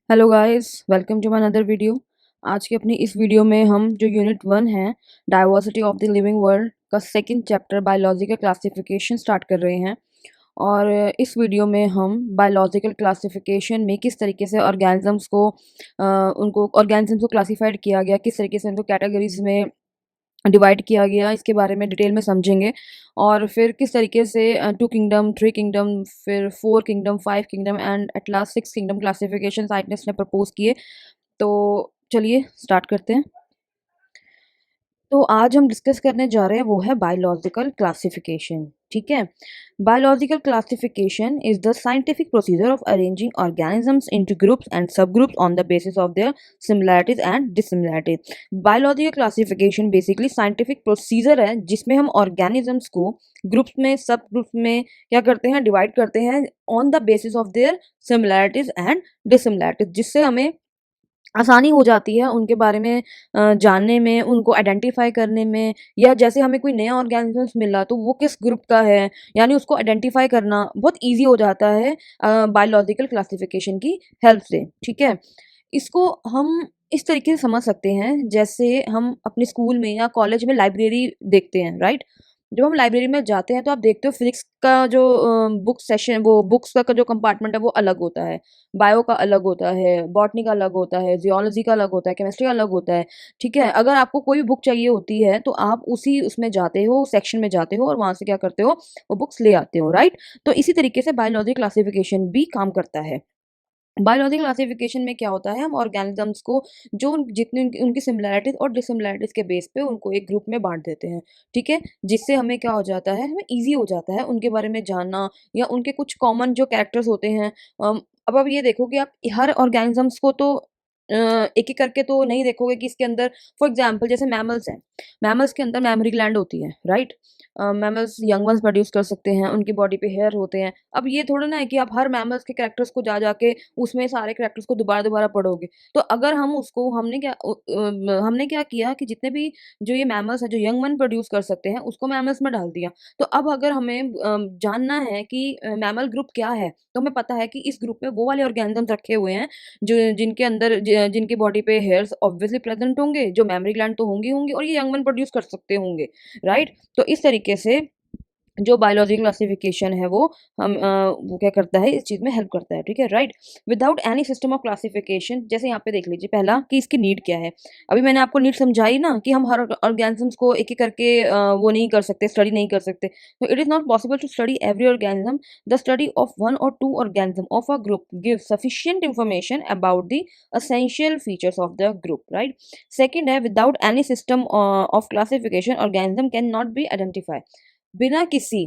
Hello guys, welcome to my another video. आज की अपनी इस वीडियो में हम जो यूनिट 1 है, diversity of the living world का second chapter biological classification start कर रहे हैं। और इस वीडियो में हम बायोलॉजिकल क्लासिफिकेशन में किस तरीके से ऑर्गेनिजम्स को उनको ऑर्गेनिजम्स को क्लासिफाइड किया गया, किस तरीके से उनको कैटेगरीज में डिवाइड किया गया, इसके बारे में डिटेल में समझेंगे। और फिर किस तरीके से 2 किंगडम, 3 किंगडम, फिर 4 kingdom, 5 kingdom and at last 6 kingdom classification scientist ने प्रपोज किए। तो चलिए स्टार्ट करते हैं। तो आज हम डिस्कस करने जा रहे हैं वो है बायोलॉजिकल क्लासिफिकेशन। ठीक है। Biological classification is the scientific procedure of arranging organisms into groups and subgroups on the basis of their similarities and dissimilarities. Biological classification basically scientific procedure है जिसमें हम ऑर्गेनिजम्स को ग्रुप्स में, सब groups में क्या करते हैं, डिवाइड करते हैं on the basis of their similarities and dissimilarities, जिससे हमें आसानी हो जाती है उनके बारे में जानने में, उनको आइडेंटिफ़ाई करने में, या जैसे हमें कोई नया ऑर्गेनिज़म्स मिला तो वो किस ग्रुप का है, यानी उसको आइडेंटिफ़ाई करना बहुत ईज़ी हो जाता है बायोलॉजिकल क्लासिफ़िकेशन की हेल्प से। ठीक है? इसको हम इस तरीके से समझ सकते हैं, जैसे हम अपने स्कूल में या कॉलेज में लाइब्रेरी देखते हैं, राइट? जब हम लाइब्रेरी में जाते हैं तो आप देखते हो फिज़िक्स का जो बुक सेशन, वो बुक्स का जो कंपार्टमेंट है वो अलग होता है। बायो का अलग होता है, बॉटनी का अलग होता है, ज़ियोलॉजी का अलग होता है, केमिस्ट्री का अलग होता है, ठीक है? अगर आपको कोई भी बुक चाहिए होती है, तो आप उसी उसमें जाते हो, सेक्शन में जाते हो और वहाँ से क्या करते हो, वो बुक्स ले आते हो, राइट? तो इसी तरीके से बायोलॉजी क्लासिफ़िकेशन भी काम करता है। बायोलॉजी क्लासिफिकेशन में क्या होता है, हम ऑर्गेनिजम्स को जो जितनी उनकी सिमिलैरिटीज और डिसिमिलैरिटीज के बेस पे उनको एक ग्रुप में बांट देते हैं। ठीक है, जिससे हमें क्या हो जाता है, हमें इजी हो जाता है उनके बारे में जानना, या उनके कुछ कॉमन जो कैरेक्टर्स होते हैं। अब आप ये देखो कि आप हर ऑर्गेनिजम्स को तो एक एक करके तो नहीं देखोगे कि इसके अंदर, फॉर एग्जाम्पल जैसे मैमल्स हैं, मैमल्स के अंदर मेमोरी ग्लैंड होती है, right? Mammals young ones produce कर सकते हैं, उनकी बॉडी पे हेयर होते हैं। अब ये थोड़ा ना है कि आप हर मैमल्स के कैरेक्टर्स को जा जाके उसमें सारे कैरेक्टर्स को दोबारा-दोबारा पढ़ोगे। तो अगर हम उसको हमने क्या किया कि जितने भी जो ये मैमल्स हैं, जो यंग वन प्रोड्यूस कर सकते हैं, उसको मैमल्स में डाल दिया। तो अब अगर हमें जानना है कि मैमल ग्रुप क्या है, तो हमें पता है कि इस ग्रुप में वो वाले ऑर्गेनिज़म्स रखे हुए हैं, जो जिनके अंदर जिनकी बॉडी पे हेयर्स ऑब्वियसली प्रेज़ेंट होंगे, जो मेमोरी ग्लैंड तो होंगी होंगी और ये यंग वन प्रोड्यूस कर सकते होंगे, राइट? तो इस तरीके से जो बायोलॉजी क्लासिफिकेशन है वो क्या करता है, इस चीज़ में हेल्प करता है, ठीक है, right? Without any system of classification, जैसे यहाँ पे देख लीजिए पहला कि इसकी नीड क्या है। अभी मैंने आपको नीड समझाई ना कि हम हर ऑर्गेनिजम्स को एक-एक करके वो नहीं कर सकते, स्टडी नहीं कर सकते। तो it is not possible to study every organism. The study of 1 और 2 organism of a group gives sufficient information about the essential features of the group, right? Second है, without any system of classification organism can not be identify. बिना किसी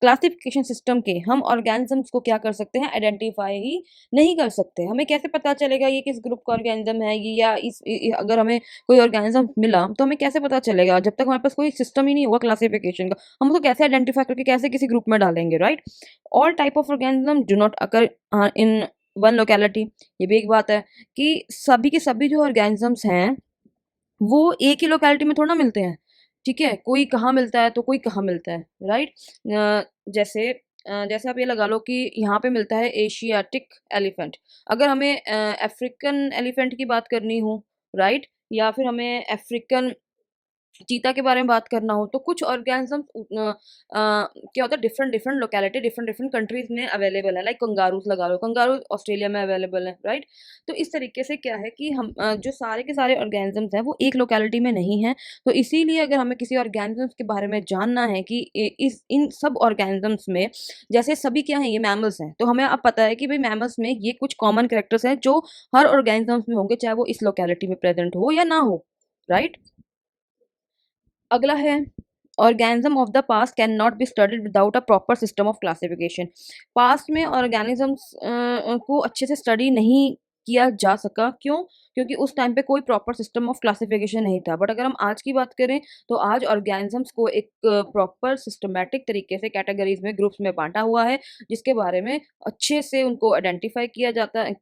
classification system के हम organisms को क्या कर सकते हैं, आइडेंटिफाई ही नहीं कर सकते। हमें कैसे पता चलेगा ये किस ग्रुप का ऑर्गेनिज्म है, ये या अगर हमें कोई ऑर्गेनिज्म मिला तो हमें कैसे पता चलेगा, जब तक हमारे पास कोई सिस्टम ही नहीं होगा क्लासिफिकेशन का, हम उसको कैसे आइडेंटिफाई करके कैसे किसी ग्रुप में डालेंगे, right? All type of organism do not occur in one locality. ये भी एक बात है कि सभी के सभी जो ऑर्गेनिजम्स हैं वो एक ही लोकेलिटी में थोड़ा ना मिलते हैं, ठीक है? कोई कहाँ मिलता है तो कोई कहाँ मिलता है, राइट? जैसे आप ये लगा लो कि यहाँ पे मिलता है एशियाटिक एलिफेंट। अगर हमें अफ्रीकन एलिफेंट की बात करनी हो, राइट? या फिर हमें अफ्रीकन चीता के बारे में बात करना हो, तो कुछ ऑर्गेनिज़म्स क्या होता है, different different locality, different different countries में अवेलेबल है। लाइक कंगारूज़ लगा लो, कंगारू ऑस्ट्रेलिया में अवेलेबल है, राइट? तो इस तरीके से क्या है कि हम जो सारे के सारे ऑर्गेनिज़म्स हैं वो एक लोकेलिटी में नहीं हैं। तो इसीलिए अगर हमें किसी ऑर्गेनिज़म्स के बारे में जानना है कि इस इन सब ऑर्गेनिज़म्स में, जैसे सभी क्या हैं, ये मैमल्स हैं, तो हमें अब पता है कि भाई मैमल्स में ये कुछ कॉमन कैरेक्टर्स हैं जो हर ऑर्गेनिज़म्स में होंगे, चाहे वो इस लोकेलिटी में प्रेज़ेंट हो या ना हो, राइट? अगला है, organism of the past can not be studied without a proper system of classification. Past में ऑर्गेनिजम्स को अच्छे से स्टडी नहीं किया जा सका, क्यों? क्योंकि उस टाइम पे कोई प्रॉपर सिस्टम ऑफ क्लासिफिकेशन नहीं था। बट अगर हम आज की बात करें तो आज ऑर्गेनिजम्स को एक प्रॉपर सिस्टमैटिक तरीके से कैटेगरीज में, ग्रुप्स में बांटा हुआ है, जिसके बारे में अच्छे से उनको आइडेंटिफाई किया जाता है,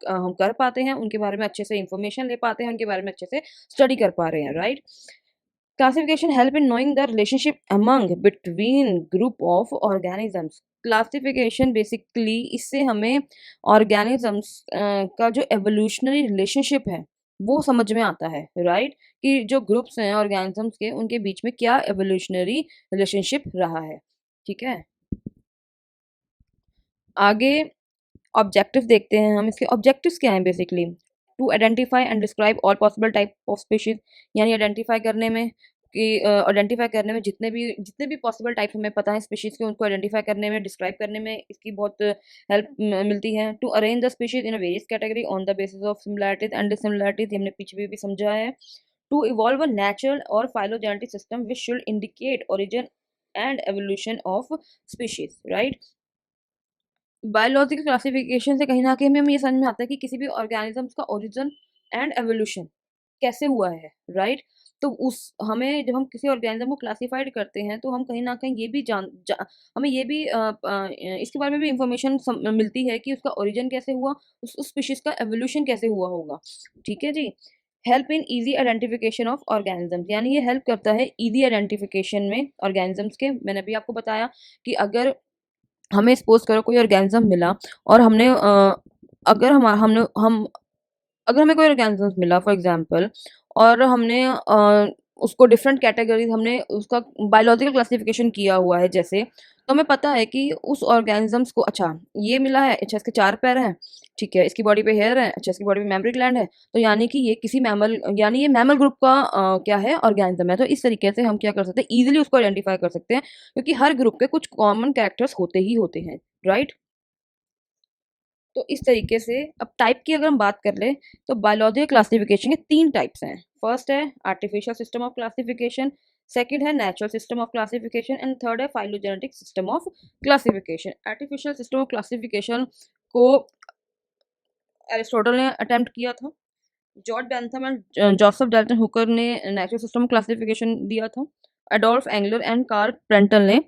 हम कर पाते हैं, उनके बारे में अच्छे से इंफॉर्मेशन ले पाते हैं, उनके बारे में अच्छे से स्टडी कर पा रहे हैं, right? Classification help in knowing the relationship among between group of organisms. Classification basically इससे हमें ऑर्गेनिजम्स का जो एवोल्यूशनरी रिलेशनशिप है वो समझ में आता है, राइट, कि जो ग्रुप्स हैं ऑर्गेनिजम्स के उनके बीच में क्या एवोल्यूशनरी रिलेशनशिप रहा है। ठीक है, आगे ऑब्जेक्टिव देखते हैं हम। इसके ऑब्जेक्टिव्स क्या हैं basically? To identify and describe all possible type of species, यानी आइडेंटिफाई करने में जितने भी पॉसिबल टाइप हमें पता है स्पीशीज के, उनको आइडेंटिफाई करने में, डिस्क्राइब करने में इसकी बहुत हेल्प मिलती है। To arrange the species in a various category on the basis of similarities and dissimilarities, हमने पीछे भी समझा है। टू इवॉल्व अ नेचुरल और phylogenetic system which should indicate origin and evolution of species, right. Biological classification से कहीं न कहीं हमें ये समझ में आता है कि किसी भी ऑर्गेनिज़म्स का ओरिजिन एंड एवोल्यूशन कैसे हुआ है, राइट? तो उस हमें जब हम किसी ऑर्गेनिज़्म को क्लासिफ़ाइड करते हैं, तो हम कहीं न कहीं ये भी जान जा हमें ये भी इसके बारे में भी इन्फॉर्मेशन मिलती है कि उसका ओरिजिन कैसे हुआ, उस स्पीशीज़ का एवोल्यूशन कैसे हुआ होगा, ठीक है जी? Help in easy identification of organisms, यानी ये हेल्प करता है ईज़ी आइडेंटिफिकेशन में ऑर्गेनिज़म्स के। मैंने अभी आपको बताया कि अगर हमें सपोज़ करो कोई ऑर्गेनिज़्म मिला और अगर हम हमने हम अगर हमें कोई ऑर्गेनिज़म्स मिला फॉर एग्ज़ाम्पल, और उसको डिफरेंट कैटेगरीज़ हमने उसका बायोलॉजिकल क्लासिफ़िकेशन किया हुआ है जैसे, तो हमें पता है कि उस ऑर्गेनिज़म्स को अच्छा ये मिला है, अच्छा इसके 4 पैर हैं, ठीक है, इसकी बॉडी पे हेयर है, अच्छा इसकी बॉडी पे मैमरी ग्लैंड है, तो यानी कि ये किसी मैमल यानी ये मैमल ग्रुप का क्या है ऑर्गेनिज़्म है। तो इस तरीके से हम क्या कर सकते हैं, ईज़िली उसको आइडेंटिफ़ाई कर सकते हैं, क्योंकि हर ग्रुप के कुछ कॉमन कैरेक्टर्स होते ही होते हैं, राइट? तो इस तरीके से अब टाइप की अगर हम बात कर ले, तो बायोलॉजिकल क्लासिफिकेशन के 3 टाइप्स हैं। फर्स्ट है artificial system of classification, second है natural system of classification and third है phylogenetic system of classification. Artificial system of classification को एरिस्टोटल ने अटेम्प्ट किया था। George Bentham and Joseph Dalton Hooker ने नेचुरल सिस्टम ऑफ क्लासिफिकेशन दिया था। Adolf Engler and Karl Prantl ने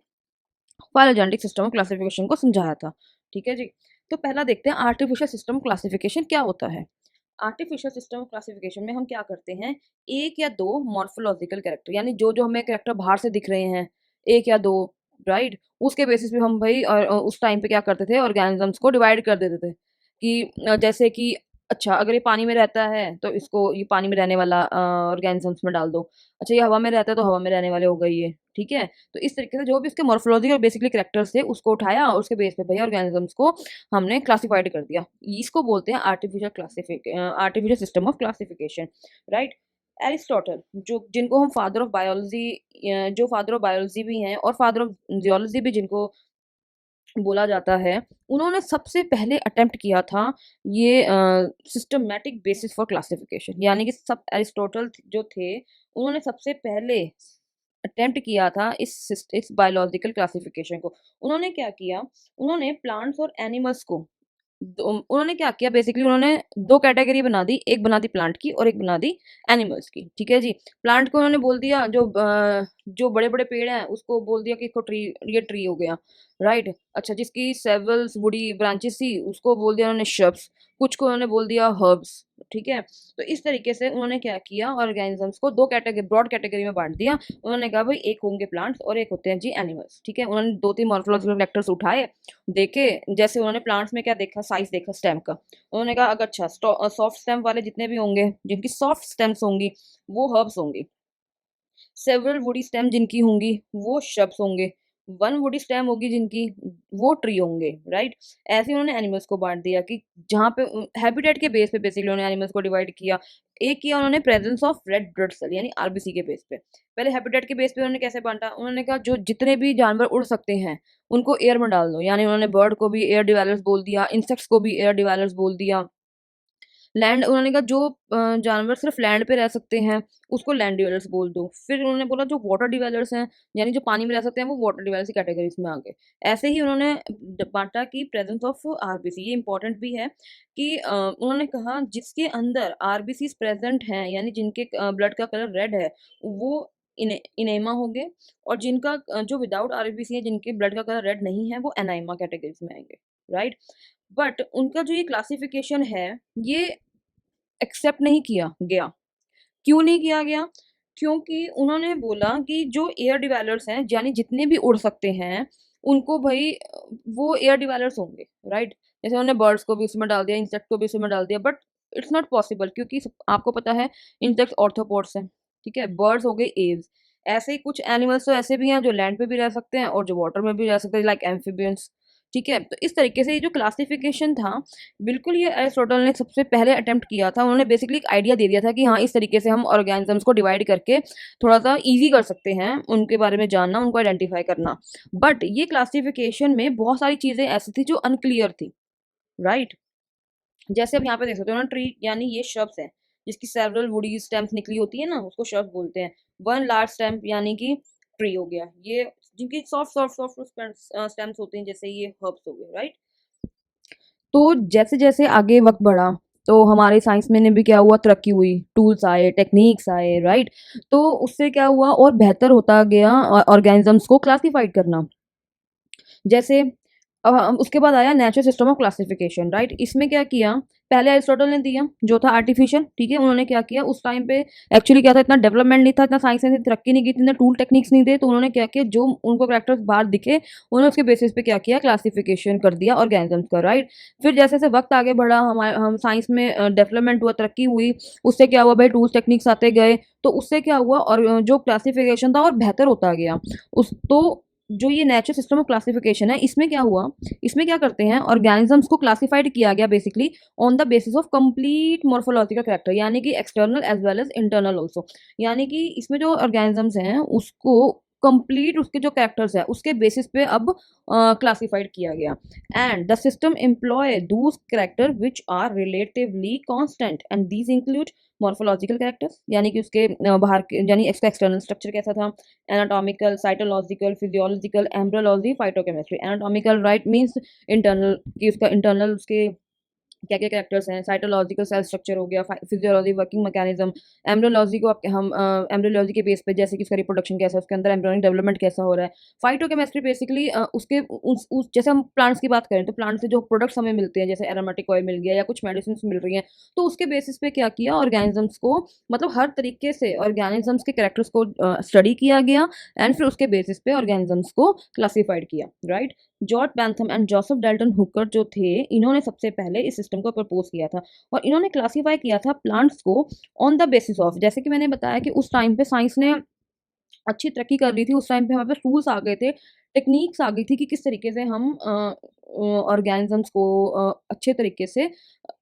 phylogenetic system of classification को समझाया था। ठीक है जी। तो पहला देखते हैं आर्टिफिशियल सिस्टम क्लासिफिकेशन क्या होता है। आर्टिफिशियल सिस्टम क्लासिफिकेशन में हम क्या करते हैं, एक या दो मॉर्फोलॉजिकल कैरेक्टर, यानी जो जो हमें कैरेक्टर बाहर से दिख रहे हैं, एक या दो, राइट, उसके बेसिस पे हम भाई और उस टाइम पे क्या करते थे, ऑर्गेनिजम्स को डिवाइड कर देते थे कि जैसे कि अच्छा अगर ये पानी में रहता है तो इसको ये पानी में रहने वाला ऑर्गेनिजम्स में डाल दो, अच्छा ये हवा में रहता है तो हवा में रहने वाले हो गए ये, ठीक है। तो इस तरीके से जो भी उसके मॉर्फोलॉजिकल बेसिकली कैरेक्टर्स थे उसको उठाया और उसके बेस पे भैया ऑर्गेनिजम्स को हमने क्लासिफाइड कर दिया। इसको बोलते हैं artificial system of classification, right. Aristotle जिनको हम फादर ऑफ बायोलॉजी, जो फादर ऑफ बायोलॉजी भी हैं और फादर ऑफ जियोलॉजी भी जिनको बोला जाता है, उन्होंने सबसे पहले अटेम्प्ट किया था ये सिस्टमैटिक बेसिस फॉर क्लासिफिकेशन, यानी कि सब एरिस्टोटल जो थे उन्होंने सबसे पहले अटेम्प्ट किया था इस बायोलॉजिकल क्लासिफिकेशन को। उन्होंने क्या किया, उन्होंने प्लांट्स और एनिमल्स को उन्होंने क्या किया बेसिकली, उन्होंने 2 कैटेगरी बना दी, एक बना दी प्लांट की और एक बना दी एनिमल्स की, ठीक है जी। प्लांट को उन्होंने बोल दिया जो बड़े-बड़े पेड़ हैं उसको बोल दिया कि इसको ये ट्री हो गया, राइट। अच्छा जिसकी सेवरल वुडी ब्रांचेस थी उसको बोल दिया उन्होंने श्रब्स, कुछ को उन्होंने बोल दिया हर्ब्स, ठीक है। तो इस तरीके से उन्होंने क्या किया, ऑर्गेनिजम्स को 2 कैटेगरी ब्रॉड कैटेगरी में बाँट दिया। उन्होंने कहा भाई एक होंगे प्लांट्स और एक होते हैं जी एनिमल्स, ठीक है। उन्होंने 2-3 मॉर्फोलॉजिकल फैक्टर्स उठाए, देखे, जैसे उन्होंने प्लांट्स में क्या देखा, साइज देखा स्टेम का। उन्होंने कहा अगर अच्छा सॉफ्ट स्टेम वाले जितने भी होंगे, जिनकी सॉफ्ट स्टेम्स होंगी, वो हर्ब्स होंगी। सेवरल वुडी स्टेम जिनकी होंगी, वो श्रब्स होंगे। वन वुडी स्टेम होगी जिनकी, वो ट्री होंगे, राइट। ऐसे ही उन्होंने एनिमल्स को बाँट दिया कि जहाँ पे हैबिटेट के बेस पे बेसिकली उन्होंने एनिमल्स को डिवाइड किया। एक किया उन्होंने presence of red blood cell यानी आरबीसी के बेस पे। पहले हैबिटेट के बेस पे उन्होंने कैसे बाँटा, उन्होंने कहा जो जितने भी जानवर उड़ सकते हैं, उनको एयर में डाल दो, यानी उन्होंने बर्ड को भी एयर डिवेलर्स बोल दिया, इंसेक्ट्स को भी एयर डिवेलर्स बोल दिया। लैंड उन्होंने कहा जो जानवर सिर्फ लैंड पे रह सकते हैं उसको लैंड डिवेलर्स बोल दो। फिर उन्होंने बोला जो वाटर डिवेलर्स हैं, यानी जो पानी में रह सकते हैं, वो वाटर डिवेलर्स की कैटेगरीज में आ गए। ऐसे ही उन्होंने बांटा कि प्रेजेंस ऑफ आरबीसी, ये इंपॉर्टेंट भी है कि उन्होंने कहा जिसके अंदर आरबीसी प्रेजेंट हैं, यानी जिनके ब्लड का कलर रेड है, वो इनेमा हो गए, और जिनका जो विदाउट आरबीसी है, जिनके ब्लड का कलर रेड नहीं है, वो एनाइमा कैटेगरीज में आएंगे, राइट। बट उनका जो ये क्लासिफिकेशन है, ये एक्सेप्ट नहीं किया गया। क्यों नहीं किया गया? क्योंकि उन्होंने बोला कि जो एयर डिवेलर्स हैं, यानी जितने भी उड़ सकते हैं, उनको भाई वो एयर डिवेलर्स होंगे, राइट? जैसे उन्होंने बर्ड्स को भी उसमें डाल दिया, इंसेक्ट को भी उसमें डाल दिया, बट इट्स नॉट पॉसिबल, क्योंकि आपको पता है इंसेक्ट्स ऑर्थोपोड्स हैं, ठीक है? बर्ड्स हो गए एव्स। ऐसे ही कुछ एनिमल्स तो ऐसे भी हैं जो लैंड पे भी रह सकते हैं और जो वाटर में भी रह सकते हैं, लाइक एम्फीबियंस, ठीक है? तो इस तरीके से ये जो क्लासिफिकेशन था, बिल्कुल ये एरिस्टोटल ने सबसे पहले अटेम्प्ट किया था। उन्होंने बेसिकली एक आइडिया दे दिया था कि हाँ, इस तरीके से हम ऑर्गेनिजम्स को डिवाइड करके थोड़ा-सा ईज़ी कर सकते हैं, उनके बारे में जानना, उनको आइडेंटिफ़ाई करना। बट ये क्लासिफिकेशन में बहुत सारी चीज़ें ऐसी थी जो अनक्लियर थी, राइट? जैसे अब यहाँ पे देख सकते हो ना, ट्री यानी ये श्रब्स हैं, जिसकी सेवरल वुडी स्टेम्स निकली होती है ना, उसको श्रब्स बोलते हैं। वन लार्ज स्टेम यानी कि ट्री हो गया। ये जिनकी सॉफ्ट स्टेम्स होते हैं, जैसे ये हर्ब्स हो गए, राइट? तो जैसे-जैसे आगे वक़्त बढ़ा, तो हमारे साइंस में ने भी क्या हुआ, तरक्की हुई, टूल्स आए, टेक्नीक्स आए, राइट? तो उससे क्या हुआ, और बेहतर होता गया ऑर्गेनिज़म्स को क्लासिफ़ाइड करना। जैसे उसके बाद आया natural system of classification, right? इसमें क्या किया, पहले अरिस्टोटल ने दिया जो था आर्टिफिशियल, ठीक है? उन्होंने क्या किया, उस टाइम पे एक्चुअली क्या था, इतना डेवलपमेंट नहीं था, इतना साइंस ने तरक्की नहीं की थी, इतने टूल टेक्निक्स नहीं थे, तो उन्होंने क्या किया, जो उनको कैरेक्टर्स बाहर दिखे, उन्होंने उसके बेसिस पे क्या किया, क्लासिफिकेशन कर दिया ऑर्गेनिजम्स का, राइट? फिर जैसे जैसे वक्त आगे बढ़ा, हम साइंस में डेवलपमेंट हुआ, तरक्की हुई, उससे क्या हुआ भाई, टूल्स टेक्निक्स आते गए, तो उससे क्या हुआ, और जो क्लासिफिकेशन था और बेहतर होता गया। उस तो जो ये नेचुरल सिस्टम ऑफ क्लासिफिकेशन है, इसमें क्या हुआ, इसमें क्या करते हैं, ऑर्गेनिजम्स को क्लासिफाइड किया गया basically on the basis of complete morphological character, यानी कि external as well as internal also. यानी कि इसमें जो ऑर्गेनिजम्स हैं, उसको कंप्लीट उसके जो कैरेक्टर्स है उसके बेसिस पे अब क्लासिफाइड किया गया। And the system employ those character which are relatively constant, and these include morphological characters, यानी कि उसके बाहर के, यानी इसका एक्सटर्नल स्ट्रक्चर कैसा था, anatomical, cytological, physiological, embryology, phytochemistry. Anatomical, right, means internal, कि उसका इंटरनल उसके क्या क्या कैरेक्टर्स हैं, साइटोलॉजिकल सेल स्ट्रक्चर हो गया, फिजियोलॉजी वर्किंग मैकेनिज्म, एम्ब्रियोलॉजी को हम एम्ब्रियोलॉजी के बेस पे, जैसे कि उसका रिप्रोडक्शन कैसा है, उसके अंदर एम्ब्रियोनिक डेवलपमेंट कैसा हो रहा है। फाइटोकेमिस्ट्री बेसिकली उसके उस जैसे हम प्लांट्स की बात करें, तो प्लांट से जो प्रोडक्ट्स हमें मिलते हैं, जैसे एरोमेटिक ऑयल मिल गया या कुछ मेडिसिन मिल रही हैं, तो उसके बेसिस पे क्या किया, ऑर्गेनिजम्स को, मतलब हर तरीके से ऑर्गेनिजम्स के कैरेक्टर्स को स्टडी किया गया, एंड फिर उसके बेसिस पे ऑर्गेनिजम्स को क्लासिफाइड किया, right? George Bentham and Joseph Dalton Hooker जो थे, इन्होंने सबसे पहले इस सिस्टम को प्रपोज किया था, और इन्होंने क्लासिफाई किया था प्लांट्स को ऑन द बेसिस ऑफ, जैसे कि मैंने बताया कि उस टाइम पे साइंस ने अच्छी तरक्की कर ली थी, उस टाइम पे हमारे पास टूल्स आ गए थे, टेक्निक्स आ गई थी कि किस तरीके से हम ऑर्गेनिजम्स को अच्छे तरीके से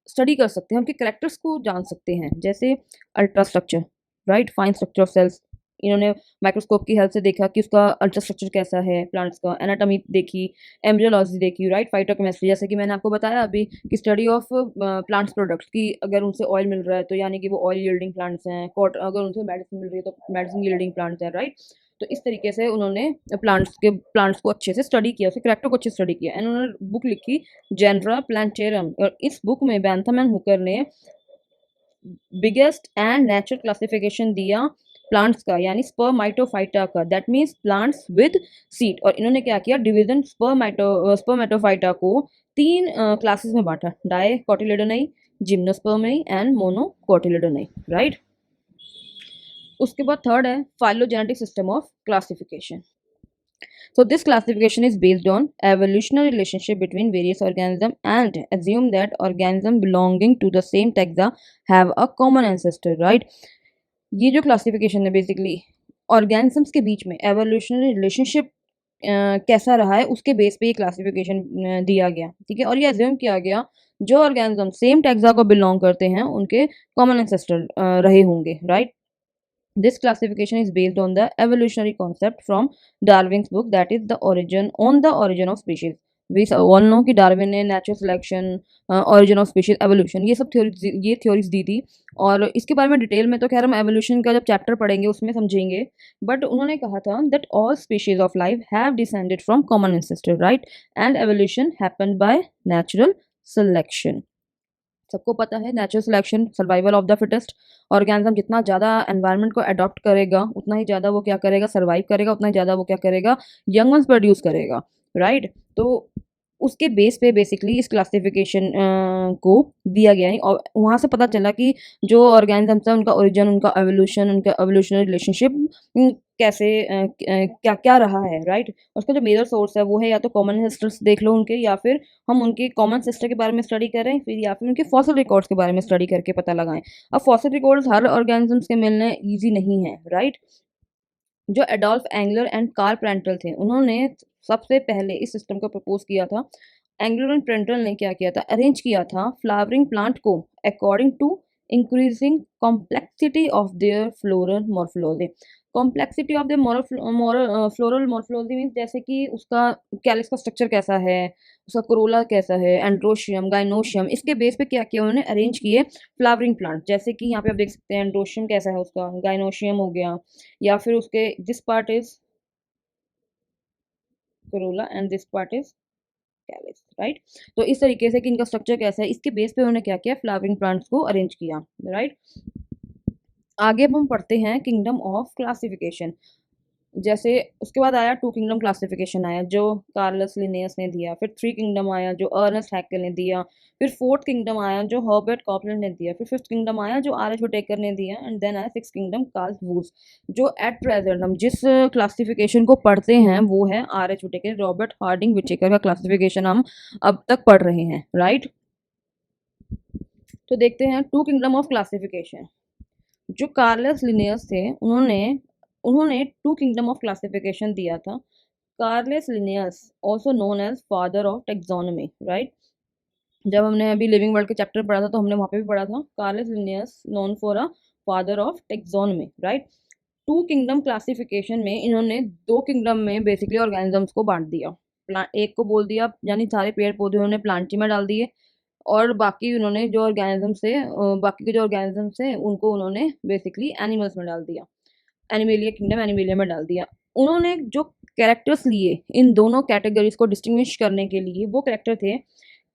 स्टडी कर सकते हैं, उनके कैरेक्टर्स को जान सकते हैं, जैसे ultra structure, right, fine structure of cells. इन्होंने माइक्रोस्कोप की हेल्प से देखा कि उसका अल्ट्रा स्ट्रक्चर कैसा है, प्लांट्स का एनाटॉमी देखी, एम्ब्रियोलॉजी देखी, राइट, फाइटोकेमिस्ट्री, जैसे कि मैंने आपको बताया अभी कि स्टडी ऑफ प्लांट्स प्रोडक्ट्स की, अगर उनसे ऑयल मिल रहा है तो यानी कि वो ऑयल यील्डिंग प्लांट्स हैं, कॉट अगर उनसे मेडिसिन मिल रही है तो मेडिसिन यील्डिंग प्लांट्स हैं, राइट? तो इस तरीके से उन्होंने प्लांट्स को अच्छे से स्टडी किया, उसके कैरेक्टर को अच्छे से स्टडी किया, एंड उन्होंने बुक लिखी जेनरा प्लांटेरम, और इस बुक में बैंथम एंड हुकर ने बिगेस्ट एंड नेचुरल क्लासिफिकेशन दिया प्लांट्स का, यानी स्पर्माइटोफाइटा का, that means plants with seed. और इन्होंने क्या किया, डिवीजन स्पर्माइटोफाइटा को तीन क्लासेस में बांटा, डाइकोटिलिडोनाई, जिम्नोस्पर्मी एंड मोनोकोटिलिडोनाई, राइट? उसके बाद थर्ड है phylogenetic system of classification. So this classification is based on evolutionary relationship between various organisms and assume that organisms belonging to the same taxa have a common ancestor, right? ये जो classification है basically organisms के बीच में evolutionary relationship कैसा रहा है, उसके base पे ये क्लासिफिकेशन दिया गया, ठीक है? और ये एज्यूम किया गया जो ऑर्गेनिज्म सेम टैक्सा को बिलोंग करते हैं उनके कॉमन एंसेस्टर रहे होंगे, right? This classification is based on the evolutionary concept from Darwin's book, that is the origin of species. We all know कि डार्विन ने natural selection, origin of species, evolution, ये सब theories दी थी, और इसके बारे में डिटेल में तो खैर हम एवोल्यूशन का जब चैप्टर पढ़ेंगे उसमें समझेंगे, बट उन्होंने कहा था that all species of life have descended from common ancestor, right, and evolution happened by natural selection. सबको पता है natural selection, survival of the fittest. Organism जितना ज़्यादा एनवायरनमेंट को अडॉप्ट करेगा, उतना ही ज़्यादा वो क्या करेगा, सर्वाइव करेगा, उतना ही ज़्यादा वो क्या करेगा, यंग वंस प्रोड्यूस करेगा, राइट? तो उसके बेस पे बेसिकली इस क्लासिफिकेशन को दिया गया है और वहाँ से पता चला कि जो ऑर्गेनिजम्स है उनका ओरिजिन, उनका एवोल्यूशन, उनका एवोल्यूशनरी रिलेशनशिप कैसे क्या क्या रहा है, राइट। उसका जो मेजर सोर्स है वो है या तो कॉमन एंसेस्टर्स देख लो उनके, या फिर हम उनके कॉमन सिस्टर के बारे में स्टडी करें, फिर या फिर उनके फॉसिल रिकॉर्ड्स के बारे में स्टडी करके पता लगाएं। अब फॉसिल रिकॉर्ड्स हर ऑर्गेनिजम्स के मिलने ईजी नहीं है, राइट। जो Adolf Engler and Karl Prantl थे, उन्होंने सबसे पहले इस सिस्टम को प्रपोज किया था। एंगलर एंड प्रेंटल ने क्या किया था, अरेंज किया था फ्लावरिंग प्लांट को according to increasing complexity of their floral morphology. Complexity of the floral morphology means जैसे कि उसका कैलिस का स्ट्रक्चर कैसा है, उसका कोरोला कैसा है, एंड्रोशियम, गाइनोशियम, इसके बेस पे क्या किया उन्होंने, अरेंज किए फ्लावरिंग प्लांट। जैसे कि यहाँ पे आप देख सकते हैं एंड्रोशियम कैसा है उसका, गाइनोशियम हो गया, या फिर उसके this part is Corolla and this part is Kallis, right. तो इस तरीके से कि इनका स्ट्रक्चर कैसा है, इसके बेस पे उन्होंने क्या किया, फ्लावरिंग प्लांट्स को अरेंज किया, राइट। आगे अब हम पढ़ते हैं किंगडम ऑफ क्लासिफिकेशन। जैसे उसके बाद आया टू किंगडम क्लासिफिकेशन आया जो कार्लस लिनेयस ने दिया, फिर थ्री किंगडम आया जो अर्नेस्ट हैकेल ने दिया, फिर फोर्थ किंगडम आया जो हर्बर्ट कॉपलैंड ने दिया, फिर फिफ्थ किंगडम आया जो आर एच व्हिटेकर ने दिया, एंड देन आया सिक्स किंगडम कार्ल वूज। जो एट प्रेजेंट हम जिस क्लासिफिकेशन को पढ़ते हैं वो है R H Whittaker, Robert Harding Whittaker का क्लासिफिकेशन हम अब तक पढ़ रहे हैं, राइट। तो देखते हैं टू किंगडम ऑफ क्लासिफिकेशन। जो कार्लस लिनियस थे उन्होंने उन्होंने टू किंगडम ऑफ क्लासिफिकेशन दिया था। Carolus Linnaeus also known as father of taxonomy, right. जब हमने अभी लिविंग वर्ल्ड के चैप्टर पढ़ा था तो हमने वहाँ पे भी पढ़ा था Carolus Linnaeus known for a father of taxonomy, right. Two kingdom classification में इन्होंने दो किंगडम में बेसिकली ऑर्गेनिजम्स को बांट दिया। एक को बोल दिया यानी सारे पेड़ पौधे उन्होंने प्लांटी में डाल दिए, और बाकी उन्होंने जो ऑर्गेनिजम्स थे बाकी के जो ऑर्गेनिजम्स थे उनको उन्होंने बेसिकली एनिमल्स में डाल दिया, एनिमेलिया किंगडम एनिमेलिया में डाल दिया। उन्होंने जो कैरेक्टर्स लिए इन दोनों कैटेगरीज को डिस्टिंग्विश करने के लिए, वो कैरेक्टर थे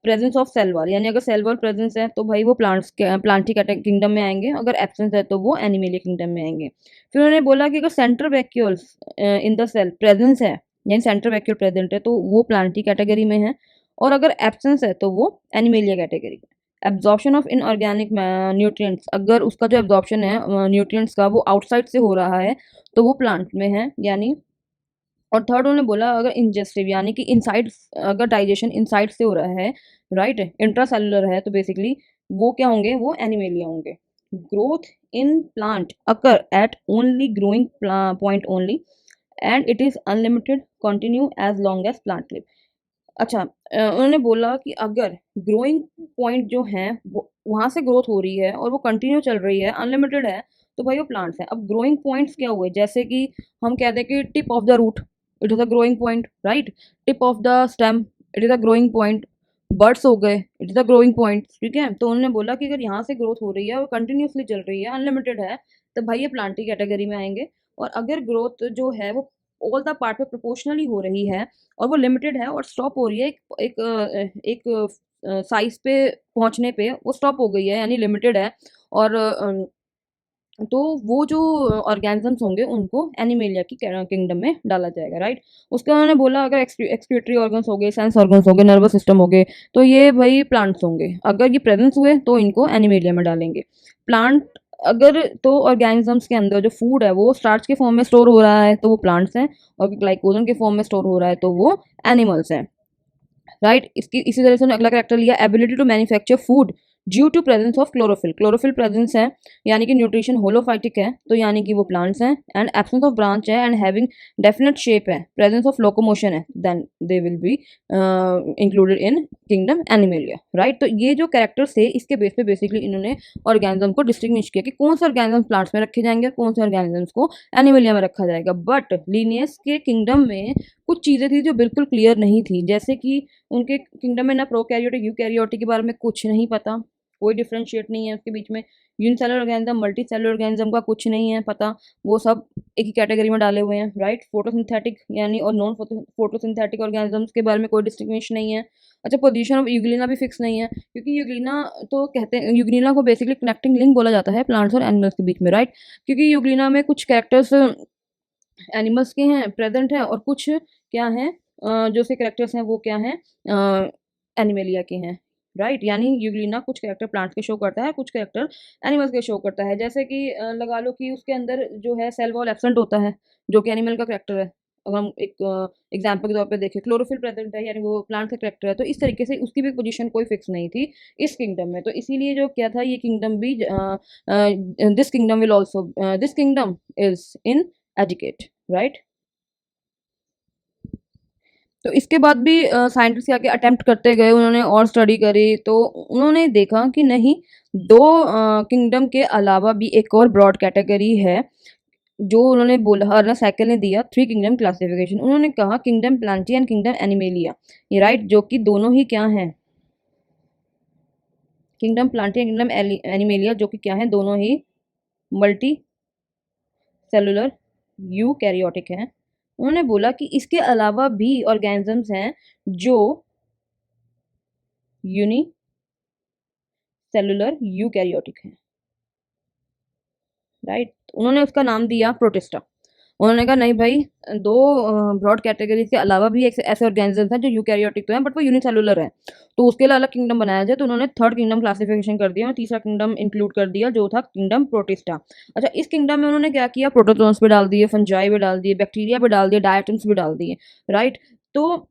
प्रेजेंस ऑफ सेल वॉल, यानी अगर सेल वॉल प्रेजेंस है तो भाई वो प्लांटी किंगडम में आएंगे, अगर एब्सेंस है तो वो एनिमेलिया किंगडम में आएंगे। फिर उन्होंने बोला कि अगर central vacuoles in the cell presence है, यानी सेंट्रल वैक्यूल प्रेजेंट है, तो वो प्लांटी कैटेगरी में है, और अगर एब्सेंस है तो वो एनिमेलिया कैटेगरी में। एब्जॉर्प्शन ऑफ इनऑर्गेनिक न्यूट्रिएंट्स, अगर उसका जो एब्जॉर्प्शन है न्यूट्रिएंट्स का वो आउटसाइड से हो रहा है तो वो प्लांट में है, यानी। और थर्ड उन्होंने बोला अगर इंजेस्टिव यानी कि इनसाइड, अगर डाइजेशन इनसाइड से हो रहा है, राइट, इंट्रासेलुलर है, तो बेसिकली वो क्या होंगे, वो एनिमेलिया होंगे। Growth in plant occur at only growing point only, and it is unlimited continue as long as plant live. अच्छा, उन्होंने बोला कि अगर ग्रोइंग पॉइंट जो है वो वहाँ से ग्रोथ हो रही है और वो कंटिन्यू चल रही है, अनलिमिटेड है, तो भाई वो प्लांट्स हैं। अब ग्रोइंग पॉइंट्स क्या हुए, जैसे कि हम कहते हैं कि tip of the root it is a growing point, right. Tip of the stem it is a growing point. Birds हो गए, it is a growing point, ठीक है। तो उन्होंने बोला कि अगर यहाँ से ग्रोथ हो रही है और कंटिन्यूसली चल रही है, अनलिमिटेड है, तो भाई ये प्लांटी कैटेगरी में आएंगे। और अगर ग्रोथ जो है वो ऑल द पार्ट पे प्रोपोर्शनली हो रही है और वो लिमिटेड है और स्टॉप हो रही है एक साइज पे पहुंचने पे वो स्टॉप हो गई है, यानी लिमिटेड है, और तो वो जो ऑर्गेनिजम्स होंगे उनको एनिमेलिया की किंगडम में डाला जाएगा, राइट। उसके उन्होंने बोला अगर एक्सक्रीटरी ऑर्गन्स हो गए, सेंस ऑर्गन्स हो गए, नर्वस सिस्टम हो गए, तो ये भाई प्लांट्स होंगे। अगर ये प्रेजेंस हुए तो इनको एनिमेलिया में डालेंगे। प्लांट अगर तो ऑर्गेनिजम्स के अंदर जो फूड है वो स्टार्च के फॉर्म में स्टोर हो रहा है तो वो प्लांट्स हैं, और ग्लाइकोजन के फॉर्म में स्टोर हो रहा है तो वो एनिमल्स हैं, राइट। इसकी इसी तरह से उन्होंने अगला कैरेक्टर लिया ability to manufacture food due to presence of chlorophyll. Chlorophyll presence है यानी कि न्यूट्रिशन होलोफाइटिक है, तो यानी कि वो प्लांट्स हैं। एंड एब्सेंस ऑफ ब्रांच है एंड हैविंग डेफिनेट शेप है, प्रेजेंस ऑफ लोकोमोशन है, then they will be included in kingdom Animalia, right. तो ये जो कैरेक्टर्स थे इसके बेस पे बेसिकली इन्होंने ऑर्गेनिज्म को डिस्टिंग्विश किया कि कौन से ऑर्गेनिज्म प्लांट्स में रखे जाएंगे, कौन से ऑर्गेनिजम्स को एनिमेलिया में रखा जाएगा। बट लीनियस के किंगडम में कुछ चीज़ें थी जो बिल्कुल क्लियर नहीं थी, जैसे कि उनके किंगडम में ना प्रोकैरियोटिक यूकैरियोटिक के बारे में कुछ नहीं पता, कोई डिफरेंशिएट नहीं है उसके बीच में। Unicellular organism multi cellular organism का कुछ नहीं है पता, वो सब एक ही कैटेगरी में डाले हुए हैं, राइट। फोटोसिंथेटिक यानी और नॉन फोटोसिंथेटिक ऑर्गेनिजम्स के बारे में कोई डिस्टिंग्विश नहीं है। अच्छा, पोजीशन ऑफ यूग्लिना भी फिक्स नहीं है, क्योंकि यूग्लिना तो कहते हैं, यूग्लिना को बेसिकली कनेक्टिंग लिंक बोला जाता है प्लांट्स और एनिमल्स के बीच में, राइट। क्योंकि यूग्लिना में कुछ कैरेक्टर्स एनिमल्स के हैं प्रेजेंट है और कुछ क्या हैं जो से कैरेक्टर्स हैं वो क्या हैं, एनिमेलिया के हैं, राइट। यानी यूग्लिना कुछ कैरेक्टर प्लांट्स के शो करता है, कुछ कैरेक्टर एनिमल्स के शो करता है। जैसे कि लगा लो कि उसके अंदर जो है सेल वॉल एब्सेंट होता है, जो कि एनिमल का कैरेक्टर है। अगर हम एक एग्जाम्पल के तौर पे देखें, क्लोरोफिल प्रेजेंट है, यानी वो प्लांट का कैरेक्टर है, तो इस तरीके से उसकी भी पोजीशन कोई फिक्स नहीं थी इस किंगडम में। तो इसीलिए जो क्या था, ये किंगडम भी this kingdom will also, this kingdom is in educate, right. तो इसके बाद भी साइंटिस्ट आके अटेम्प्ट करते गए, उन्होंने और स्टडी करी, तो उन्होंने देखा कि नहीं, दो किंगडम के अलावा भी एक और ब्रॉड कैटेगरी है, जो उन्होंने बोला, अर्नेस्ट हैकेल ने दिया थ्री किंगडम क्लासिफिकेशन। उन्होंने कहा kingdom Plantae and kingdom Animalia, ये राइट, जो कि दोनों ही क्या हैं, kingdom Plantae and kingdom animalia, जो कि क्या है, दोनों ही मल्टी सेलुलर यूकैरियोटिक हैं। उन्होंने बोला कि इसके अलावा भी ऑर्गेनिजम्स हैं जो यूनी सेलुलर यूकैरियोटिक हैं, राइट। उन्होंने उसका नाम दिया प्रोटिस्टा। उन्होंने कहा नहीं भाई, दो ब्रॉड कैटेगरीज के अलावा भी एक ऐसे ऑर्गेनिजम्स हैं जो यूकैरियोटिक तो हैं बट वो यूनिसेलुलर हैं, तो उसके लिए अलग किंगडम बनाया जाए। तो उन्होंने थर्ड किंगडम क्लासिफिकेशन कर दिया और तीसरा किंगडम इंक्लूड कर दिया, जो था किंगडम प्रोटिस्टा। अच्छा, इस किंगडम में उन्होंने क्या किया, प्रोटोजोन्स भी डाल दिए, फंजाई भी डाल दिए, बैक्टीरिया भी डाल दिए, डायटम्स भी डाल दिए, राइट। तो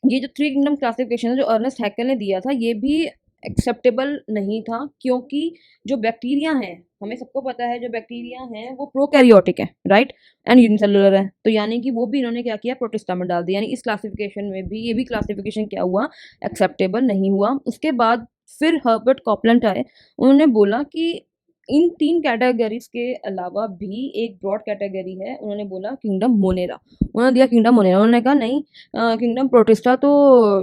ये जो थ्री किंगडम क्लासिफिकेशन है जो अर्नेस्ट हैकेल ने दिया था, ये भी एक्सेप्टेबल नहीं था, क्योंकि जो बैक्टीरिया हैं, हमें सबको पता है जो बैक्टीरिया हैं वो प्रोकैरियोटिक है, राइट, एंड यूनिसेलुलर है। तो यानी कि वो भी इन्होंने क्या किया, प्रोटिस्टा में डाल दिया। यानी इस क्लासिफिकेशन में भी ये भी क्लासिफिकेशन क्या हुआ, एक्सेप्टेबल नहीं हुआ। उसके बाद फिर हर्बर्ट कॉपलैंड आए, उन्होंने बोला कि इन तीन कैटेगरीज के अलावा भी एक ब्रॉड कैटेगरी है, उन्होंने बोला किंगडम मोनेरा। उन्होंने दिया किंगडम मोनेरा। उन्होंने कहा नहीं, किंगडम प्रोटिस्टा तो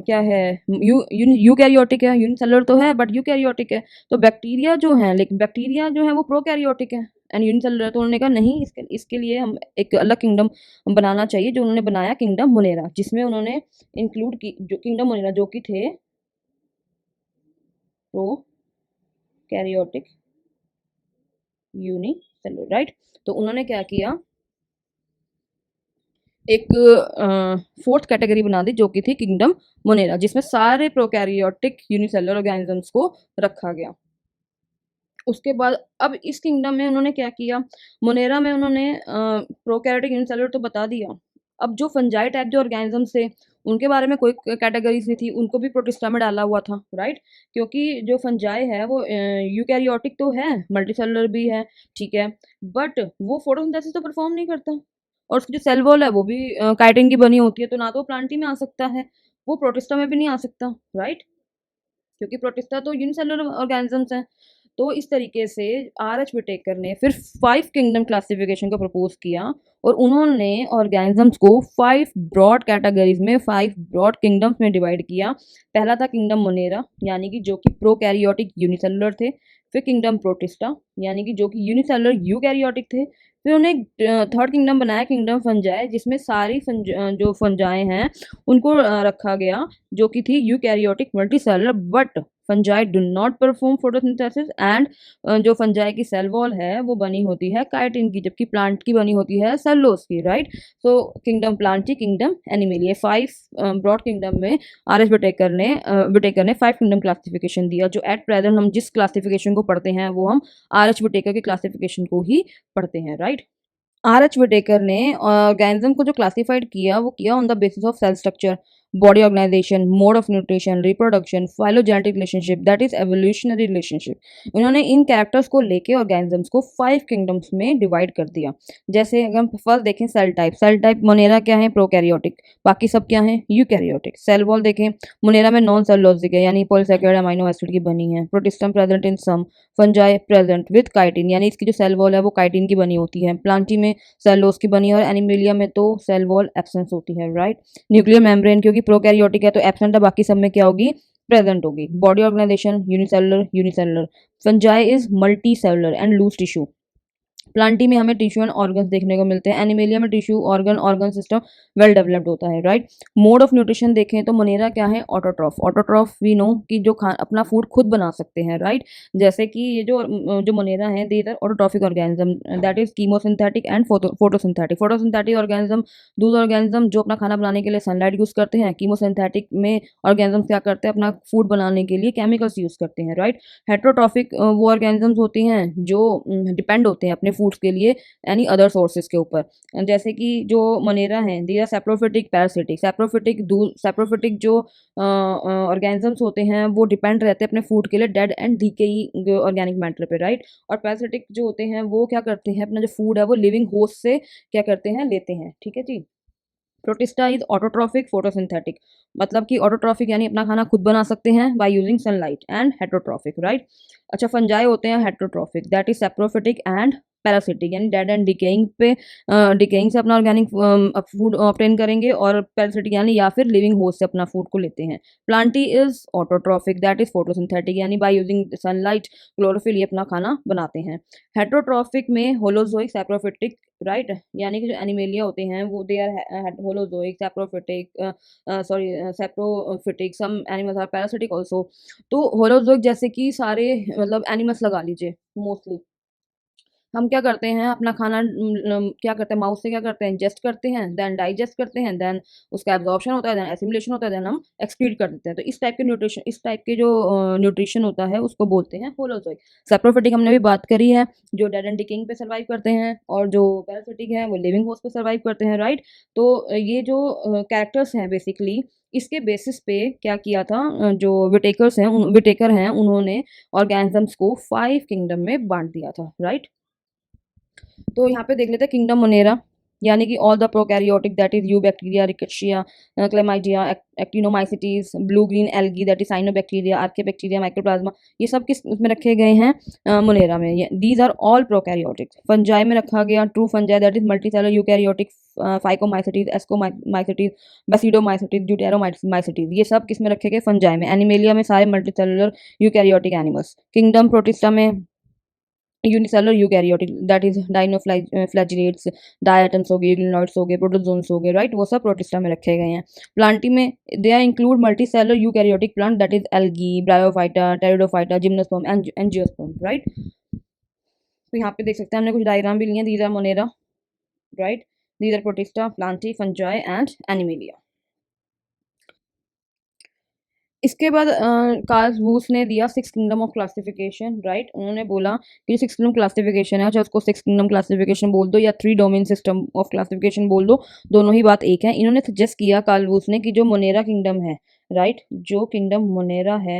क्या है, यूकैरियोटिक है, यूनिसेलुलर तो है बट यूकैरियोटिक है। तो बैक्टीरिया जो है, लेकिन बैक्टीरिया जो है वो प्रोकैरियोटिक है एंड यूनिसेलुलर। तो उन्होंने कहा नहीं, इसके लिए हम एक अलग किंगडम बनाना चाहिए, जो उन्होंने बनाया किंगडम मोनेरा, जिसमें उन्होंने इंक्लूड की जो किंगडम मोनेरा जो कि थे प्रोकैरियोटिक यूनिसेलुलर, राइट। तो उन्होंने क्या किया, एक फोर्थ कैटेगरी बना दी, जो कि थी किंगडम मोनेरा, जिसमें सारे प्रोकैरियोटिक यूनिसेलुलर ऑर्गेनिजम्स को रखा गया। उसके बाद अब इस किंगडम में उन्होंने क्या किया, मोनेरा में उन्होंने प्रोकैरियोटिक यूनिसेलुलर तो बता दिया। अब जो फंजाई टाइप जो ऑर्गेनिजम्स थे, उनके बारे में कोई कैटेगरीज नहीं थी, उनको भी प्रोटिस्टा में डाला हुआ था, राइट। क्योंकि जो फंजाई है वो यूकैरियोटिक तो है, मल्टीसेलुलर भी है, ठीक है, बट वो फोटोसिंथेसिस तो परफॉर्म नहीं करता, और उसकी जो सेल वॉल है वो भी काइटिन की बनी होती है, तो ना तो प्लांटी में आ सकता है, वो प्रोटिस्टा में भी नहीं आ सकता, राइट, क्योंकि प्रोटिस्टा तो यूनिसेलुलर ऑर्गेनिजम्स हैं। तो इस तरीके से आर.एच. विटेकर ने फिर 5 किंगडम क्लासिफिकेशन को प्रपोज किया, और उन्होंने ऑर्गेनिजम्स को 5 ब्रॉड कैटेगरीज में, 5 ब्रॉड किंगडम्स में डिवाइड किया। पहला था किंगडम मोनेरा, यानी कि जो कि प्रोकैरियोटिक यूनिसेलुलर थे। फिर किंगडम प्रोटिस्टा, यानी कि जो कि यूनिसेलुलर यूकैरियोटिक थे। फिर उन्हें थर्ड किंगडम बनाया किंगडम फंजाई, जिसमें सारी जो फंजाई हैं उनको रखा गया, जो कि थी eukaryotic multicellular, but fungi do not perform photosynthesis and जो फंजाई की सेल वॉल है वो बनी होती है काइटिन की, जबकि प्लांट की बनी होती है सेलुलोज की, right. So kingdom Plantae, kingdom Animalia, 5 broad kingdom में आर.एच. विटेकर ने 5 किंगडम क्लासिफिकेशन दिया। जो एट प्रेजेंट हम जिस क्लासिफिकेशन को पढ़ते हैं वो हम आर.एच. विटेकर के क्लासिफिकेशन को ही पढ़ते हैं, राइट। आर.एच. विटेकर ने ऑर्गेनिज्म को जो क्लासिफाइड किया वो किया on the basis of cell structure, body organisation, mode of nutrition, reproduction, phylogenetic relationship, that is evolutionary relationship. उन्होंने इन कैरेक्टर्स को लेके ऑर्गेनिजम्स को 5 किंगडम्स में डिवाइड कर दिया। जैसे अगर हम फर्स्ट देखें सेल टाइप मोनेरा क्या है, प्रोकैरियोटिक, बाकी सब क्या है, यूकैरियोटिक। सेल वॉल देखें, मोनेरा में नॉन सेलुलोजिक है, यानी पॉलीसैकेराइड अमीनो एसिड की बनी है। Protista present in some, Fungi present with chitin, यानी इसकी जो सेल वॉल है वो काइटिन की बनी होती है। प्लांटी में सेलुलोज की बनी है, और एनिमेलिया में तो सेल वॉल एब्सेंस होती है, राइट। न्यूक्लियर मेम्ब्रेन क्योंकि प्रोकैरियोटिक है तो एब्सेंट है, बाकी सब में क्या होगी, प्रेजेंट होगी। Body organisation unicellular unicellular. Fungi is multi cellular and loose tissue. Plantae में हमें टिश्यू एंड ऑर्गन्स देखने को मिलते हैं। एनिमेलिया में tissue organ system well developed होता है, राइट। मोड ऑफ न्यूट्रिशन देखें तो मोनेरा क्या है, ऑटोट्रॉफ। ऑटोट्रॉफ वी नो कि जो अपना फूड खुद बना सकते हैं, राइट। जैसे कि ये जो मोनेरा है, these are autotrophic organism, that is chemosynthetic and photosynthetic. Photosynthetic organism दूसरे ऑर्गेनिज्म जो अपना खाना बनाने के लिए सनलाइट यूज करते हैं। कीमोसिंथेटिक में ऑर्गेनिज्म क्या करते हैं, अपना फूड बनाने के लिए केमिकल्स यूज करते हैं, राइट। हेट्रोट्रॉफिक वो ऑर्गेनिजम्स होती हैं जो डिपेंड होते हैं अपने फूड्स के लिए एनी अदर सोर्सेज के ऊपर। जैसे कि जो मोनेरा हैं, these are saprophytic parasitic. Saprophytic जो ऑर्गेनिजम्स होते हैं वो डिपेंड रहते हैं अपने फूड के लिए dead and decaying organic matter पे, राइट। और पैरासिटिक जो होते हैं वो क्या करते हैं, अपना जो फूड है वो लिविंग होस्ट से क्या करते हैं, लेते हैं, ठीक है जी। प्रोटिस्टा इज ऑटोट्रॉफिक फोटोसिंथेटिक, मतलब कि ऑटोट्रॉफिक यानी अपना खाना खुद बना सकते हैं by using sunlight, and heterotrophic, right. अच्छा, फंजाई होते हैं heterotrophic, that is saprophytic and parasitic, यानी डेड एंड डिकेइंग पे डिकेइंग से अपना ऑर्गेनिक फूड ऑब्टेन करेंगे, और पैरासिटिक यानी या फिर लिविंग होस्ट से अपना फूड को लेते हैं। Plantae is autotrophic, that is photosynthetic, यानी बाय यूजिंग सनलाइट क्लोरोफिल ये अपना खाना बनाते हैं। हेट्रोट्रॉफिक में होलोजोइक सैप्रोफिटिक, राइट, यानी कि जो एनिमेलिया होते हैं वो they are holozoic saprophytic, sorry saprophytic, some animals are parasitic also. तो होलोजोइक जैसे कि सारे मतलब एनिमल्स लगा लीजिए मोस्टली, हम क्या करते हैं अपना खाना क्या करते हैं, माउथ से क्या करते हैं, इंजेस्ट करते हैं, देन डाइजेस्ट करते हैं, देन उसका एब्जॉर्प्शन होता है, देन एसिमिलेशन होता है, देन हम एक्सक्रीट कर देते हैं। तो इस टाइप के जो न्यूट्रिशन होता है उसको बोलते हैं होलोजोइक। सैप्रोफिटिक हमने भी बात करी है, जो डेड एंड डिकेइंग पे सर्वाइव करते हैं, और जो पैरासिटिक है वो लिविंग होस्ट पे सर्वाइव करते हैं, राइट। तो ये जो कैरेक्टर्स हैं बेसिकली, इसके बेसिस पे क्या किया था, जो विटेकर हैं उन्होंने ऑर्गेनिजम्स को 5 किंगडम में बांट दिया था, राइट। तो यहाँ पे देख लेते हैं किंगडम मोनेरा, यानी कि all the prokaryotic, that is eubacteria, rickettsia, chlamydia, actinomycetes, blue green algae, that is cyanobacteria, archaebacteria, mycoplasma, ये सब किस उसमें रखे गए हैं, मोनेरा में। These are all prokaryotic. Fungi में रखा गया true fungi, that is multicellular eukaryotic, phycomycetes, ascomycetes, basidiomycetes, deuteromycetes, ये सब किस में रखे गए, फंजाई में। एनिमेलिया में सारे multicellular eukaryotic animals. Kingdom Protista में unicellular eukaryotic, that is dinoflagellates, diatoms हो गए, ग्लिनोइड्स हो गए, प्रोटोजोन्स हो गए, राइट, वो सब प्रोटिस्टा में रखे गए हैं। प्लांटी में they are include multicellular eukaryotic plant, that is algae, bryophyta, pteridophyta, gymnosperm, angiosperm, right. तो यहाँ पे देख सकते हैं हमने कुछ डायग्राम भी लिए हैं, these are Monera, right, these are Protista, Plantae, fungi and Animalia. इसके बाद कार्ल वूस ने दिया 6 किंगडम ऑफ क्लासिफिकेशन, राइट। उन्होंने बोला कि 6 किंगडम क्लासिफिकेशन है, चाहे उसको 6 किंगडम क्लासिफिकेशन बोल दो या 3 डोमेन सिस्टम ऑफ क्लासिफिकेशन बोल दो, दोनों ही बात एक है। इन्होंने सजेस्ट किया कार्ल वूस ने कि जो मोनेरा किंगडम है, राइट, जो किंगडम मोनेरा है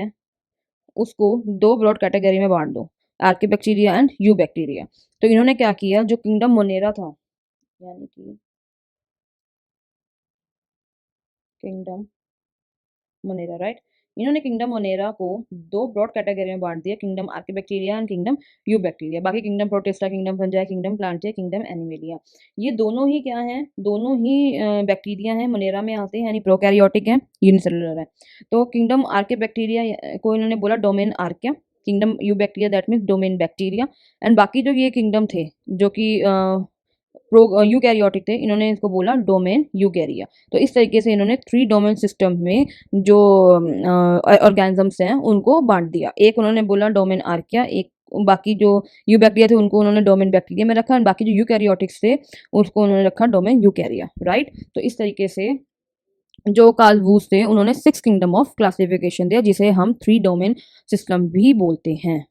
उसको 2 ब्रॉड कैटेगरी में बांट दो, आर्कियोबैक्टीरिया एंड यू बैक्टीरिया। तो इन्होंने क्या किया, जो किंगडम मोनेरा था, यानी कि किंगडम मोनेरा, राइट, इन्होंने किंगडम मोनेरा को 2 ब्रॉड कैटेगरी में बांट दिया, kingdom archaebacteria and kingdom eubacteria. बाकी kingdom Protista, kingdom Fungi, kingdom Plantae, kingdom Animalia, ये दोनों ही क्या हैं, दोनों ही बैक्टीरिया हैं, मोनेरा में आते हैं, यानी प्रोकैरियोटिक हैं, यूनिसेलुलर है। तो किंगडम आर्कियोबैक्टीरिया को इन्होंने बोला domain archaea, kingdom eubacteria that means domain bacteria, and बाकी जो ये किंगडम थे जो कि प्रो यूकैरियोटिक थे, इन्होंने इसको बोला डोमेन यूकैरिया। तो इस तरीके से इन्होंने 3 डोमेन सिस्टम में जो ऑर्गेनिजम्स हैं उनको बांट दिया। एक उन्होंने बोला डोमेन आर्किया, एक बाकी जो यूबैक्टीरिया थे उनको उन्होंने डोमेन बैक्टीरिया में रखा, और बाकी जो यूकैरियोटिक्स थे उसको उन्होंने रखा डोमेन यूकैरिया, राइट। तो इस तरीके से जो कार्ल वूस थे उन्होंने 6 किंगडम ऑफ क्लासिफिकेशन दिया, जिसे हम 3 डोमेन सिस्टम भी बोलते हैं।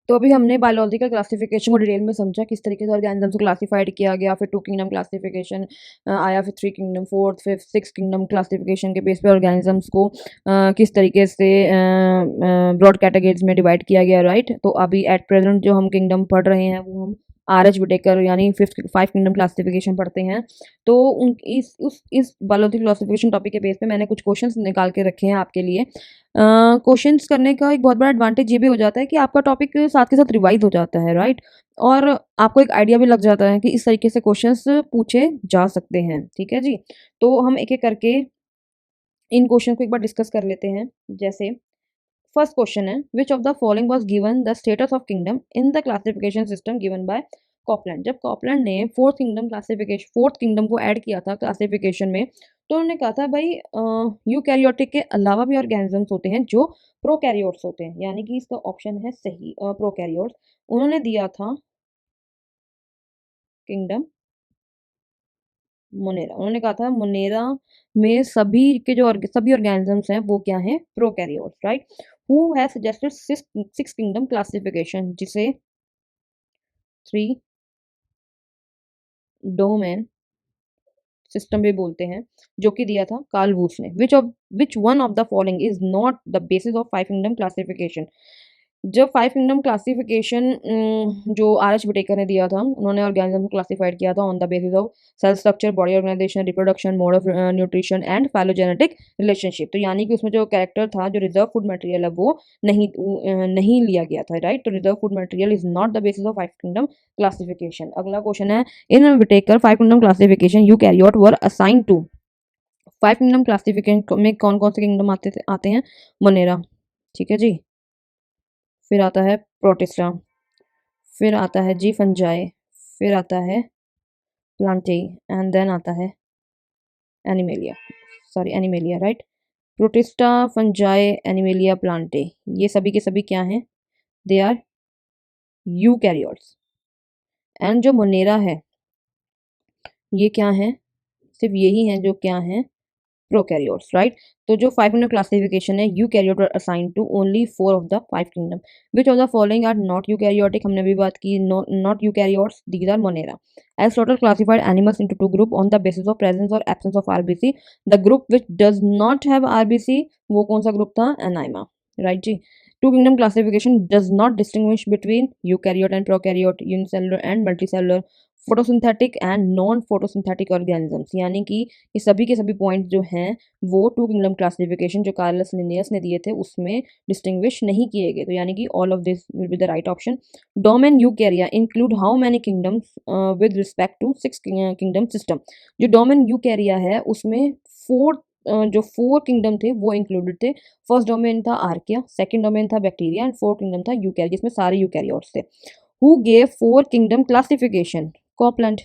तो अभी हमने बायोलॉजिकल क्लासिफिकेशन को डिटेल में समझा, किस तरीके से ऑर्गेनिजम्स को क्लासिफाइड किया गया, फिर 2 किंगडम क्लासिफिकेशन आया, फिर 3 kingdom, 4th, 5th, 6 kingdom classification के बेस पे ऑर्गेनिजम्स को किस तरीके से ब्रॉड कैटेगरीज में डिवाइड किया गया, राइट। तो अभी एट प्रेजेंट जो हम किंगडम पढ़ रहे हैं वो हम RH विटेकर यानी 5 किंगडम क्लासिफिकेशन पढ़ते हैं। तो उन इस बायोलॉजिकल क्लासिफिकेशन टॉपिक के बेस पे मैंने कुछ क्वेश्चंस निकाल के रखे हैं आपके लिए। क्वेश्चंस करने का एक बहुत बड़ा एडवांटेज ये भी हो जाता है कि आपका टॉपिक साथ के साथ रिवाइज हो जाता है, राइट, और आपको एक आइडिया भी लग जाता है कि इस तरीके से क्वेश्चंस पूछे जा सकते हैं, ठीक है जी। तो हम एक एक करके इन क्वेश्चन को एक बार डिस्कस कर लेते हैं। जैसे फर्स्ट क्वेश्चन है, विच of the following was given the status of kingdom in the classification system given by Copeland. जब कॉपलैंड ने फोर्थ किंगडम को ऐड किया था क्लासिफिकेशन में, तो उन्होंने कहा था भाई यूकैरियोटिक के अलावा भी ऑर्गेनिजम्स होते हैं जो प्रोकैरियोट्स होते हैं, यानी कि इसका ऑप्शन है सही प्रोकैरियोट्स। उन्होंने दिया था किंगडम मोनेरा। उन्होंने कहा था मोनेरा में सभी के जो सभी ऑर्गेनिजम्स हैं वो क्या हैं, prokaryotes, right. Who has suggested six kingdom classification, जिसे थ्री डोमेन सिस्टम भी बोलते हैं, जो कि दिया था कार्ल वूस ने। Which one of the following is not the basis of five kingdom classification. जब फाइव किंगडम क्लासिफिकेशन जो आर एच विटेकर ने दिया था, उन्होंने ऑर्गेनिज्म को क्लासिफाइड किया था on the basis of cell structure, body organisation, reproduction, mode of nutrition and phylogenetic relationship. तो यानी कि उसमें जो कैरेक्टर था, जो रिजर्व फूड मटेरियल है, वो नहीं लिया गया था, राइट। तो reserve food material is not the basis of five kingdom classification. अगला क्वेश्चन है, in Whittaker five kingdom classification eukaryote were assign to. Five kingdom classification में कौन कौन से किंगडम आते हैं, मोनेरा, ठीक है जी, फिर आता है प्रोटिस्टा, फिर आता है जी फंजाई, फिर आता है प्लांटेई, एंड देन आता है animalia, right. Protista, fungi, animalia, Plantae, ये सभी के सभी क्या हैं, दे आर यूकैरियोट्स। एंड जो मोनेरा है, ये क्या है, सिर्फ यही हैं जो क्या हैं, प्रोकैरियोट्स, राइट। तो जो 500 क्लासिफिकेशन है, eukaryote are assigned to only 4 of the 5 kingdom. Which of the following are not eukaryotic, हमने भी बात की, not eukaryotes, these are Monera. Aristotle classified animals into two group on the basis of presence और absence of RBC. The group which does not have RBC, वो कौन सा group था, anaima, right जी। Two kingdom classification does not distinguish between eukaryote and prokaryote, unicellular and multicellular, photosynthetic and non photosynthetic organisms. यानी कि ये सभी के सभी पॉइंट जो हैं वो टू किंगडम क्लासिफिकेशन जो कार्लस लिनियस ने दिए थे उसमें डिस्टिंग्विश नहीं किए गए। तो यानी कि all of this will be the right option. Domain Eukarya include how many kingdoms with respect to six kingdom system. जो डोमेन यूकैरिया है उसमें जो फोर किंगडम थे वो इंक्लूडेड थे। फर्स्ट डोमेन था आर्किया, सेकंड डोमेन था बैक्टीरिया, एंड फोर्थ किंगडम था यूकैरिया, जिसमें सारे यूकैरियोट्स थे। Who gave four kingdom classification, Copland,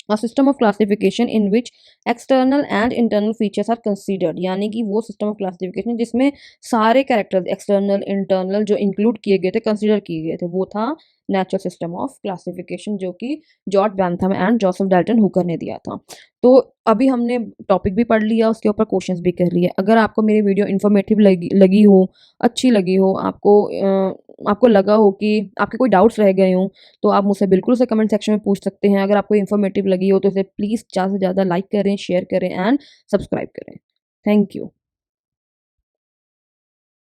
a system of classification in which external and internal features are considered। यानी कि वो सिस्टम ऑफ क्लासिफिकेशन जिसमें सारे कैरेक्टर्स एक्सटर्नल इंटरनल जो इंक्लूड किए गए थे, कंसिडर किए गए थे, वो था नेचुरल सिस्टम ऑफ क्लासिफिकेशन, जो कि George Bentham and Joseph Dalton Hooker ने दिया था। तो अभी हमने टॉपिक भी पढ़ लिया, उसके ऊपर क्वेश्चंस भी कर लिए। अगर आपको मेरी वीडियो इन्फॉर्मेटिव लगी हो, अच्छी लगी हो, आपको लगा हो कि आपके कोई डाउट्स रह गए हों, तो आप मुझसे बिल्कुल से कमेंट सेक्शन में पूछ सकते हैं। अगर आपको इन्फॉर्मेटिव लगी हो तो इसे प्लीज़ ज़्यादा से ज़्यादा लाइक करें, शेयर करें एंड सब्सक्राइब करें। Thank you.